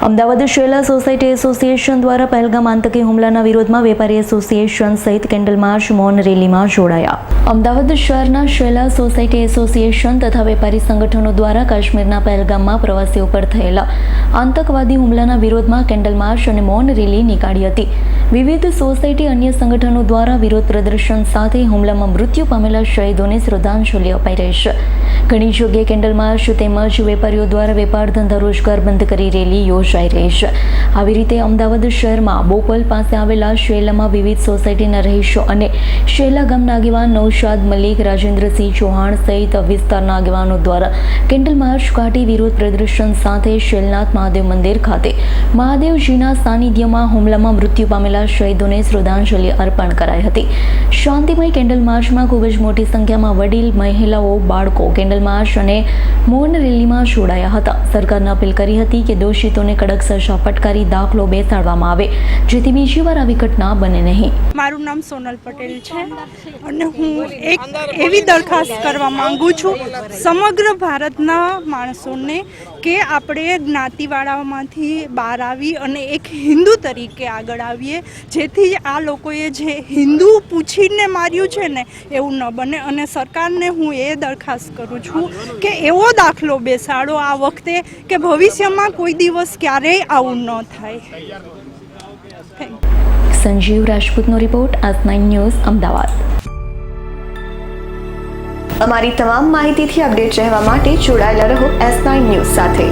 અમદાવાદ શેલા society association દ્વારા પહેલગામ આતંકી હુમલાના વિરોધમાં વેપારી એસોસિએશન સહિત કેન્ડલ માર્ચ મૌન રેલીમાં જોડાયા. અમદાવાદ શહેરના શેલા સોસાયટી એસોસિએશન તથા વેપારી સંગઠનો દ્વારા કાશ્મીરના પહેલગામમાં પ્રવાસીઓ પર થયેલા આતંકવાદી હુમલાના વિરોધમાં કેન્ડલ માર્ચ અને મૌન રેલી નીકાળી હતી. વિવિધ સોસાયટી અન્ય સંગઠનો દ્વારા વિરોધ પ્રદર્શન સાથે હુમલામાં મૃત્યુ પામેલા શહીદોને શ્રદ્ધાંજલિ અપાઈ રહી છે. ઘણી જગ્યાએ કેન્ડલ માર્ચ તેમજ વેપારીઓ દ્વારા વેપાર ધંધા રોજગાર બંધ કરી રેલી યોજાઈ રહી છે. આવી રીતે અમદાવાદ શહેરમાં બોપલ પાસે આવેલા શેલામાં વિવિધ સોસાયટીના રહીશો અને શેલા ગામના આગેવાન નૌશાદ મલિક, રાજેન્દ્રસિંહ ચૌહાણ સહિત વિસ્તારના આગેવાનો દ્વારા કેન્ડલ માર્ચ કાઢી વિરોધ પ્રદર્શન સાથે શેલનાથ મહાદેવ મંદિર ખાતે મહાદેવજીના સાનિધ્યમાં હુમલામાં મૃત્યુ પામેલા શહીદોને શ્રદ્ધાંજલિ અર્પણ કરાઈ હતી. શાંતિમય કેન્ડલ માર્ચમાં ખૂબ જ મોટી સંખ્યામાં વડીલ, મહિલાઓ, બાળકો કેન્ડલ માર્ચ અને મૌન રેલીમાં જોડાયા હતા. સરકારને અપીલ કરી હતી કે દોષિતોને કડક સજા ફટકારી દાખલો બેસાડવામાં આવે, જેથી બીજી વાર આવી ઘટના બને નહીં. મારું નામ સોનલ પટેલ છે અને હું એક એવી દરખાસ્ત કરવા માંગુ છું સમગ્ર ભારતના માણસોને કે આપણે જ્ઞાતિવાળામાંથી બહાર આવી અને એક હિન્દુ તરીકે આગળ આવીએ, જેથી આ લોકોએ જે હિન્દુ પૂછીને માર્યું છે ને એવું ન બને. અને સરકારને હું એ દરખાસ્ત કરું છું કે એવો દાખલો બેસાડો આ વખતે કે ભવિષ્યમાં કોઈ દિવસ ક્યારેય આવું ન થાય. સંજીવ રાજપૂતનો રિપોર્ટ, આજ9 ન્યૂઝ, અમદાવાદ. અમારી તમામ માહિતીથી અપડેટ રહેવા માટે જોડાયેલા રહો S9 ન્યૂઝ સાથે.